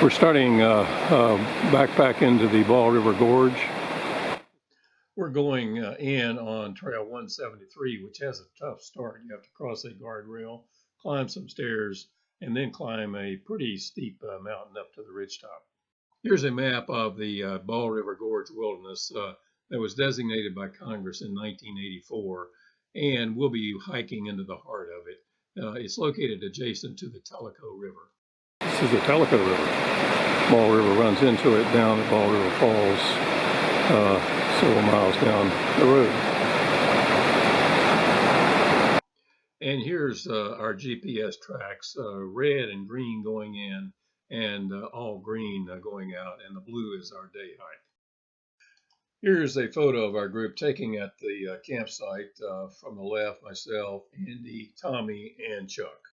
We're starting backpack into the Ball River Gorge. We're going in on Trail 173, which has a tough start. You have to cross a guardrail, climb some stairs, and then climb a pretty steep mountain up to the ridgetop. Here's a map of the Ball River Gorge Wilderness that was designated by Congress in 1984, and we'll be hiking into the heart of it. It's located adjacent to the Tellico River. This is the Tellico River. Ball River runs into it down at Ball River Falls, several miles down the road. And here's our GPS tracks, red and green going in, and all green going out, and the blue is our day hike. Here's a photo of our group taking at the campsite. From the left, myself, Andy, Tommy, and Chuck.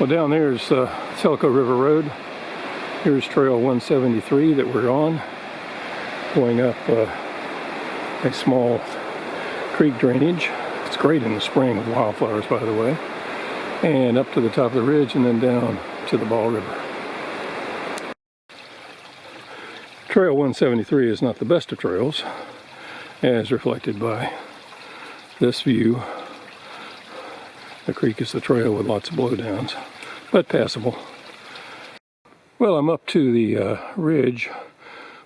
Well, down there is Tellico River Road. Here's Trail 173 that we're on, going up a small creek drainage. It's great in the spring with wildflowers, by the way. And up to the top of the ridge and then down to the Ball River. Trail 173 is not the best of trails, as reflected by this view. The creek is the trail with lots of blowdowns, but passable. Well, I'm up to the ridge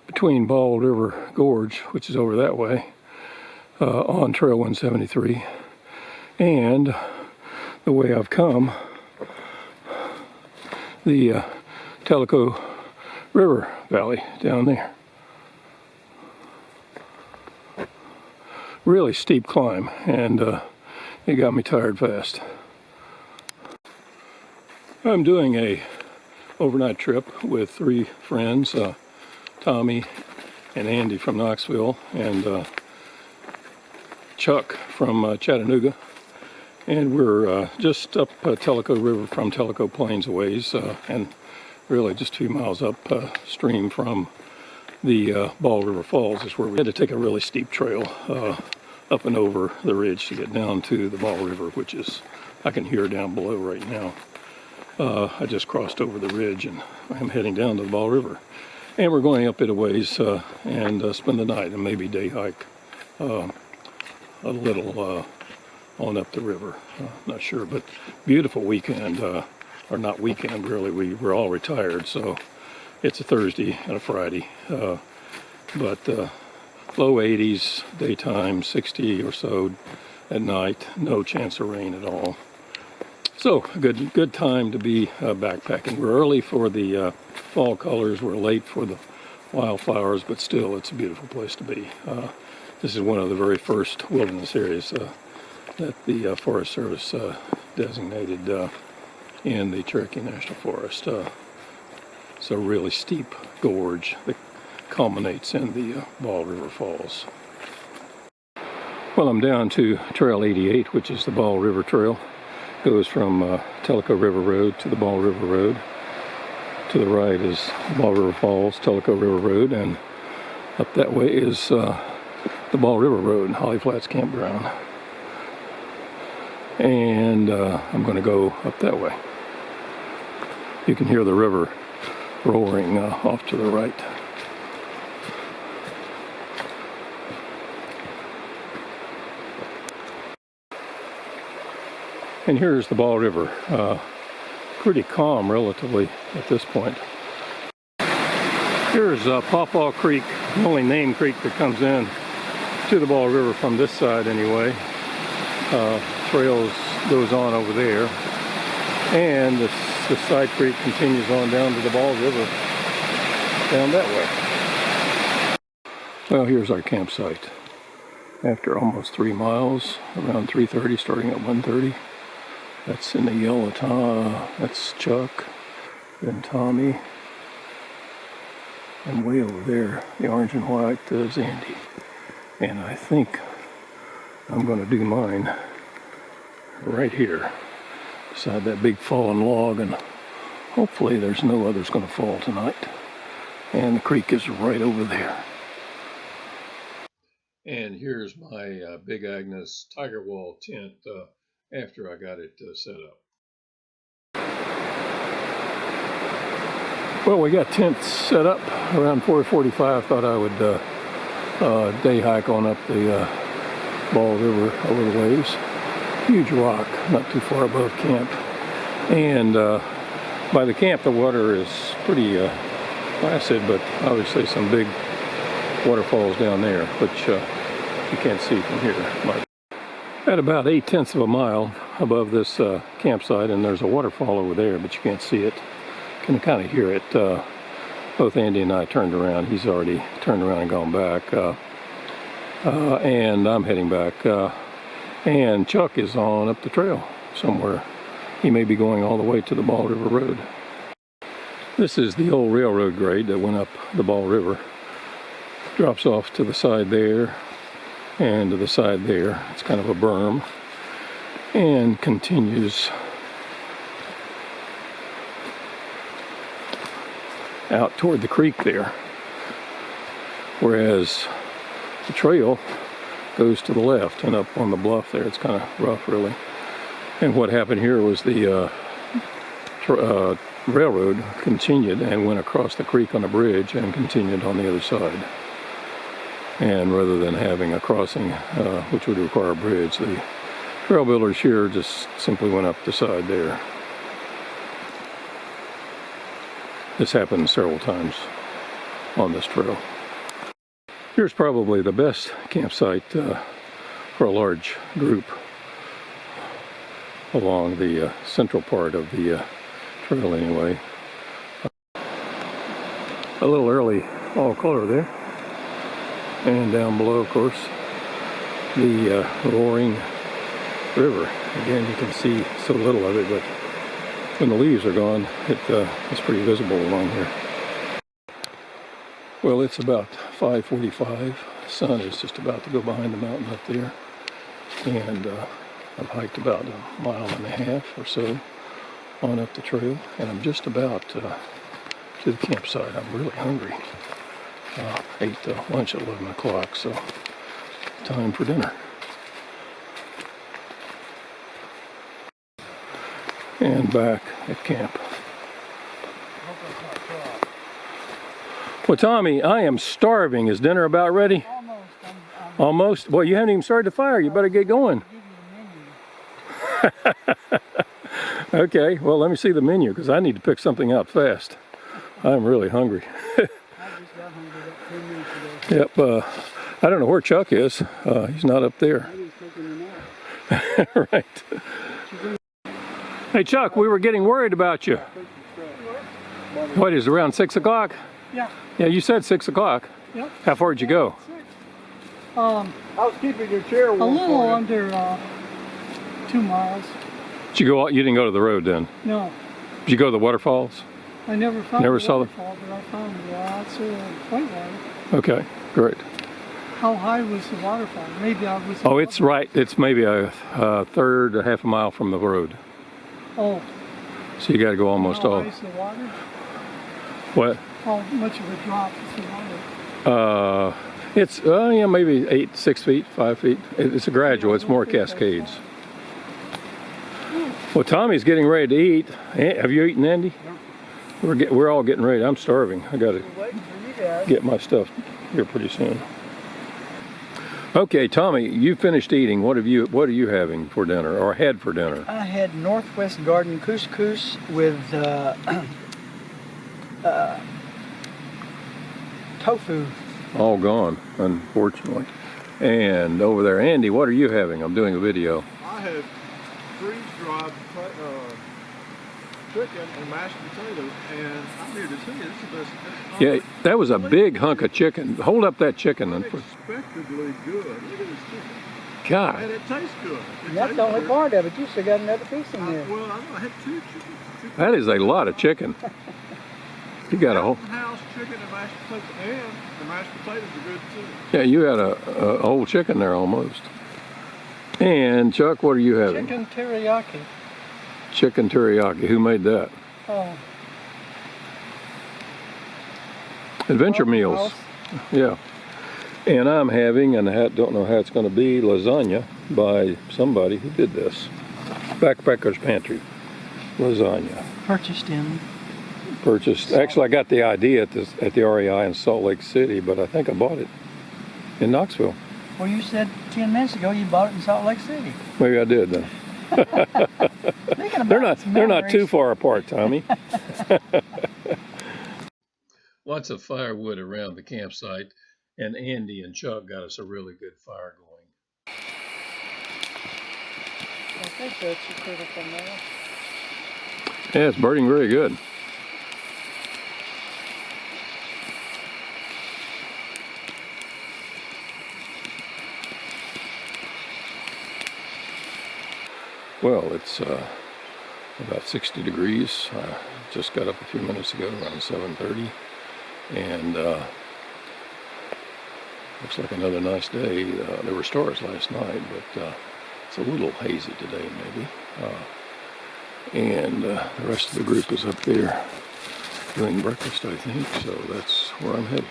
between Ball River Gorge, which is over that way, on Trail 173. And the way I've come, the Tellico River Valley down there. Really steep climb, and it got me tired fast. I'm doing a overnight trip with three friends, Tommy and Andy from Knoxville, and Chuck from Chattanooga. And we're just up Tellico River from Tellico Plains a ways, and really just 2 miles upstream from the Ball River Falls is where we had to take a really steep trail up and over the ridge to get down to the Ball River, which is, I can hear down below right now. I just crossed over the ridge and I'm heading down to the Ball River. And we're going up it a ways and spend the night and maybe day hike a little on up the river. Not sure, but beautiful weekend. Or not weekend really, we're all retired, so it's a Thursday and a Friday. But low 80s daytime, 60 or so at night, no chance of rain at all. So a good time to be backpacking. We're early for the fall colors, we're late for the wildflowers, but still it's a beautiful place to be. This is one of the very first wilderness areas that the Forest Service designated in the Cherokee National Forest. It's a really steep gorge that culminates in the Ball River Falls. Well, I'm down to Trail 88, which is the Ball River Trail. Goes from Tellico River Road to the Ball River Road. To the right is Ball River Falls, Tellico River Road, and up that way is the Ball River Road, Holly Flats Campground. And I'm going to go up that way. You can hear the river roaring off to the right. And here's the Ball River. Pretty calm relatively at this point. Here's Pawpaw Creek, the only named creek that comes in to the Ball River from this side anyway. Trails goes on over there. And the side creek continues on down to the Ball River down that way. Well, here's our campsite. After almost 3 miles, around 3:30, starting at 1:30. That's in the yellow that's Chuck, then Tommy, and way over there, the orange and white is Andy. And I think I'm going to do mine right here, beside that big fallen log, and hopefully there's no others going to fall tonight. And the creek is right over there. And here's my Big Agnes Tiger Wall tent after I got it set up. Well, we got tents set up around 4:45. Thought I would day hike on up the Ball River a little ways. Huge rock, not too far above camp. And by the camp, the water is pretty placid, but obviously some big waterfalls down there, which you can't see from here. At about 8/10 of a mile above this campsite, and there's a waterfall over there, but you can't see it. You can kind of hear it. Both Andy and I turned around. He's already turned around and gone back. And I'm heading back. And Chuck is on up the trail somewhere. He may be going all the way to the Ball River Road. This is the old railroad grade that went up the Ball River. Drops off to the side there and to the side there. It's kind of a berm. And continues out toward the creek there. Whereas the trail goes to the left and up on the bluff there. It's kind of rough, really. And what happened here was the railroad continued and went across the creek on a bridge and continued on the other side. And rather than having a crossing, which would require a bridge, the trail builders here just simply went up the side there. This happened several times on this trail. Here's probably the best campsite for a large group along the central part of the trail anyway. A little early fall color there. And down below, of course, the roaring river. Again, you can see so little of it, but when the leaves are gone, it's pretty visible along here. Well, it's about 5:45. The sun is just about to go behind the mountain up there. And I've hiked about 1.5 miles or so on up the trail. And I'm just about to the campsite. I'm really hungry. Ate lunch at 11 o'clock, so time for dinner. And back at camp. Well, Tommy, I am starving. Is dinner about ready? Almost? Well, you haven't even started the fire. You better get going. Okay, well, let me see the menu because I need to pick something out fast. I'm really hungry. Yep, I don't know where Chuck is. He's not up there. Right. Hey, Chuck, we were getting worried about you. What is it, around 6 o'clock? Yeah. Yeah, you said 6 o'clock. Yep. How far did you go? I was keeping your chair warm. A little under 2 miles. Did you go? You didn't go to the road then? No. Did you go to the waterfalls? I never found the waterfall, the... but I found lots of white water. Okay, great. How high was the waterfall? Maybe I was... Oh, it's right. It's maybe a third, a half a mile from the road. Oh. So you got to go almost all... How high is the water? What? How much of a drop is the water? It's, yeah, maybe 6 feet, 5 feet. It's a gradual. It's more cascades. Well, Tommy's getting ready to eat. Have you eaten, Andy? No. We're all getting ready. I'm starving. I got to get my stuff here pretty soon. Okay, Tommy, you finished eating. What are you having for dinner, or had for dinner? I had Northwest Garden couscous with tofu. All gone, unfortunately. And over there, Andy, what are you having? I'm doing a video. I had freeze-dried chicken and mashed potatoes, and I'm here to tell you, this is the best. Yeah, that was a big hunk of chicken. Hold up that chicken. Unexpectedly good. Look at this chicken. God. And it tastes good. That's the only part of it. You still got another piece in there. Well, I had 2 chickens. That is a lot of chicken. You got a whole... house chicken and mashed potatoes, and the mashed potatoes are good too. Yeah, you had a whole chicken there almost. And Chuck, what are you having? Chicken teriyaki. Chicken teriyaki. Who made that? Oh. Adventure Meals. Yeah. And I'm having, and I don't know how it's going to be, lasagna by somebody who did this. Backpacker's Pantry. Lasagna. Purchased in purchased. Actually, I got the idea at the REI in Salt Lake City, but I think I bought it in Knoxville. Well, you said 10 minutes ago you bought it in Salt Lake City. Maybe I did then. Thinking about They're not too memories. far apart, Tommy. Lots of firewood around the campsite, and Andy and Chuck got us a really good fire going. I think that's a critical now. Yeah, it's burning very good. Well, it's about 60 degrees. Just got up a few minutes ago, around 7:30, and looks like another nice day. There were stars last night, but it's a little hazy today, maybe. And the rest of the group is up there doing breakfast, I think, so that's where I'm heading.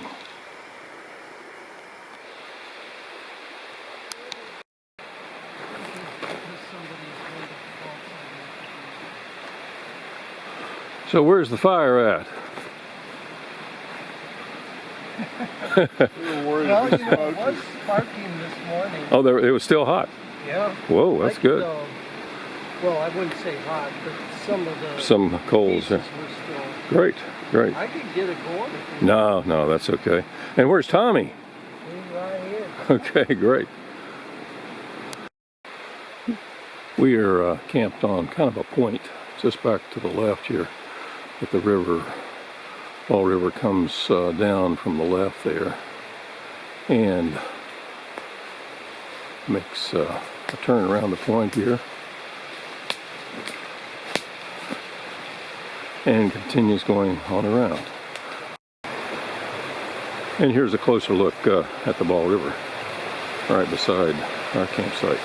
So where's the fire at? We were worried Well, about you know, it smoke. was sparking this morning. Oh, it was still hot. Yeah. Whoa, that's I good. could, well, I wouldn't say hot, but some of the Some coals. pieces were still. Great, great. I could get it going if you No, that's okay. And where's Tommy? He's right here. Okay, great. We are camped on kind of a point just back to the left here at the river. Ball River comes down from the left there and makes a turn around the point here and continues going on around. And here's a closer look at the Ball River right beside our campsite.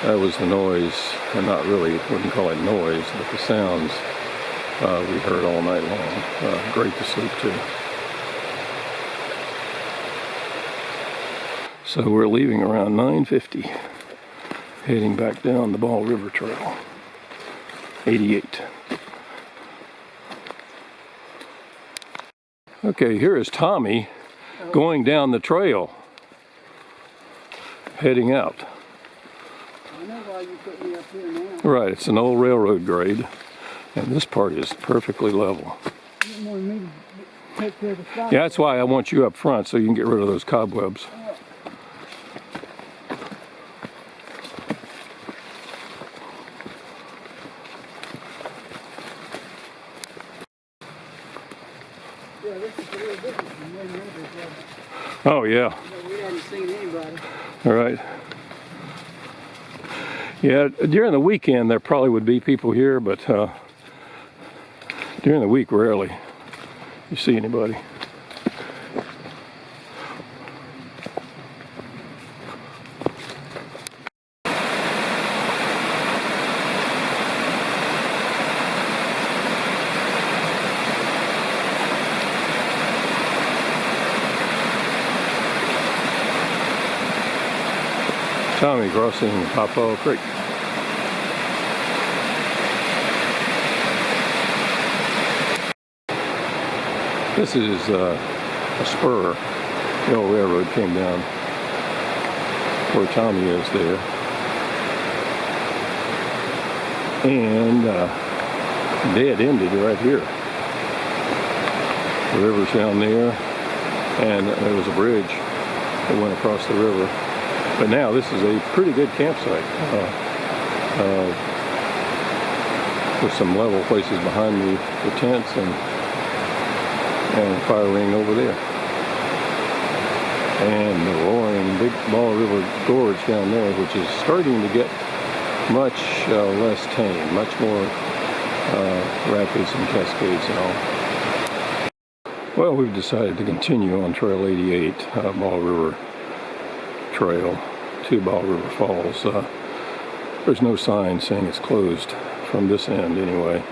That was the noise, and not really, wouldn't call it noise, but the sounds we heard all night long. Great to sleep to. So we're leaving around 9:50, heading back down the Ball River Trail, 88. Okay, here is Tommy going down the trail, heading out. I know why you put me up here now. Right, it's an old railroad grade, and this part is perfectly level. You didn't want me to take care of the front. Yeah, that's why I want you up front so you can get rid of those cobwebs. Yeah, this is a little different from when neighbors was. Oh yeah, We hadn't seen anybody. all right. Yeah, during the weekend there probably would be people here, but during the week rarely you see anybody. Tommy crossing Pawpaw Creek. This is a spur. The old railroad came down where Tommy is there. And dead ended right here. The river's down there, and there was a bridge that went across the river. But now this is a pretty good campsite with some level places behind me for tents and a fire ring over there. And the roaring big Ball River Gorge down there, which is starting to get much less tame, much more rapids and cascades and all. Well, we've decided to continue on Trail 88, Ball River Trail to Ball River Falls. There's no sign saying it's closed from this end anyway,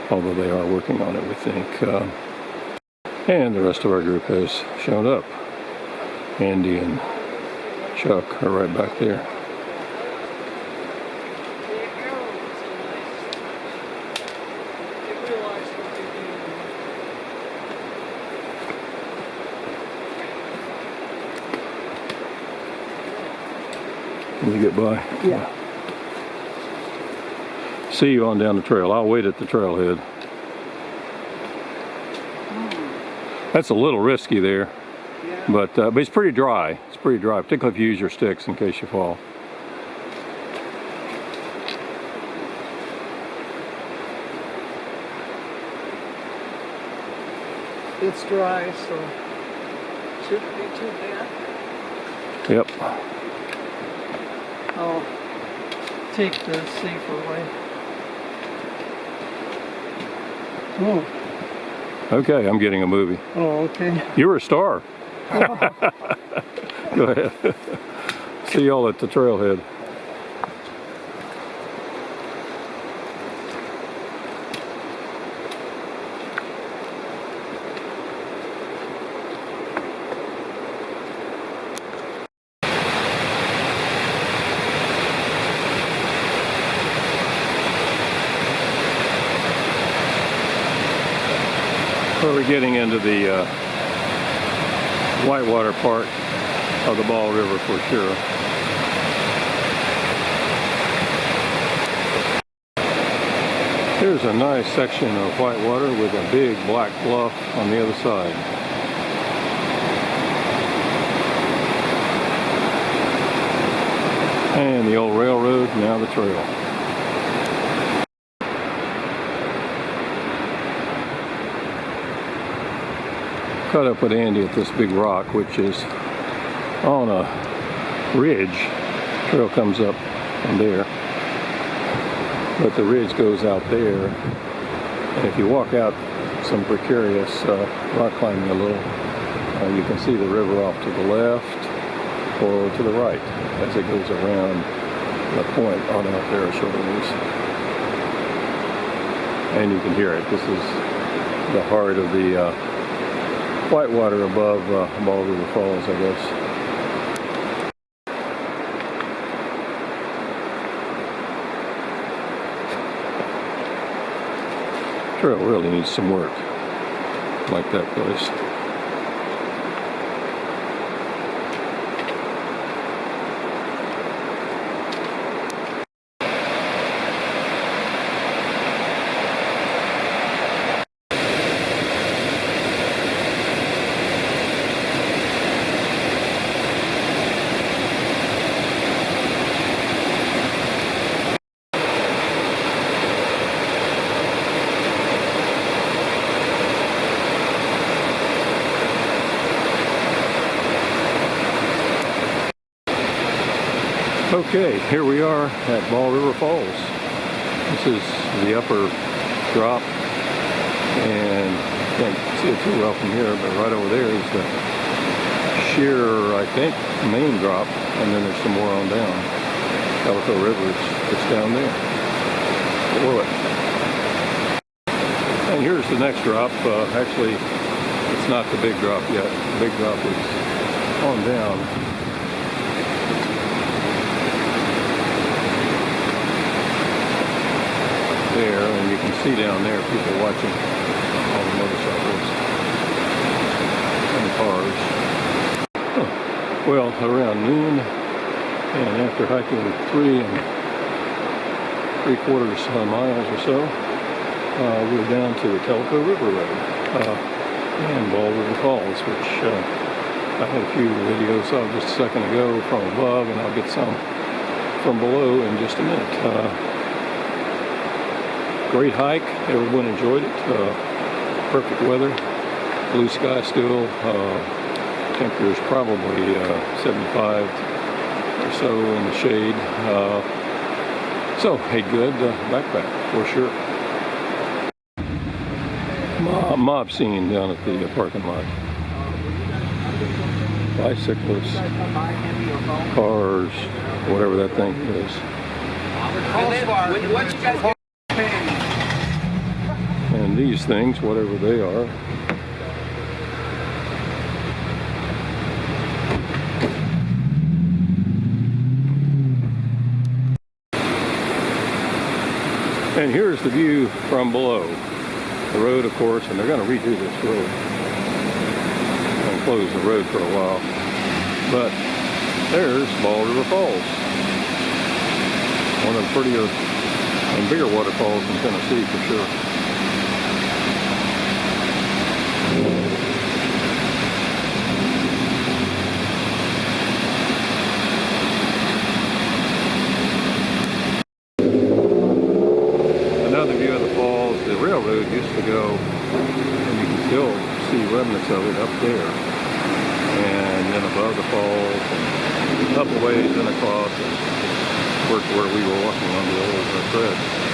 although they are working on it, we think. And the rest of our group has shown up. Andy and Chuck are right back there. when you get by. Yeah. See you on down the trail. I'll wait at the trailhead. That's a little risky there, Yeah. but it's pretty dry. It's pretty dry, particularly if you use your sticks in case you fall. It's dry, so shouldn't be too bad. Yep. I'll take the safer way. Oh, Okay, I'm getting a movie. oh, okay. You were a star. Go ahead. See y'all at the trailhead. So we're getting into the whitewater part of the Ball River for sure. Here's a nice section of whitewater with a big black bluff on the other side. And the old railroad, now the trail. Caught up with Andy at this big rock, which is on a ridge. Trail comes up from there, but the ridge goes out there. And if you walk out some precarious rock climbing a little, you can see the river off to the left or to the right as it goes around the point on out there, short ways. And you can hear it. This is the heart of the whitewater above Ball River Falls, I guess. Trail really needs some work, like that place. Okay, here we are at Ball River Falls. This is the upper drop, and you can't see it too well from here, but right over there is the sheer, I think, main drop, and then there's some more on down. Calico River is just down there, below it. And here's the next drop. Actually, it's not the big drop yet. The big drop is on down. There, and you can see down there people watching all the motorcycles and cars. Well, around noon, and after hiking 3 3/4 miles or so, we're down to the Calico River Road and Ball River Falls, which I had a few videos of just a second ago from above, and I'll get some from below in just a minute. Great hike. Everyone enjoyed it. Perfect weather. Blue sky still. Temperature is probably 75 or so in the shade. So a good backpack for sure. Mob scene down at the parking lot. Bicyclists, cars, whatever that thing is. And these things, whatever they are. And here's the view from below. The road, of course, and they're going to redo this road. And close the road for a while. But there's Ball River Falls. One of the prettier and bigger waterfalls in Tennessee for sure. Another view of the falls, the railroad used to go, and you can still see remnants of it up there. And then above the falls, and up a ways and across, and where we were walking on the old thread.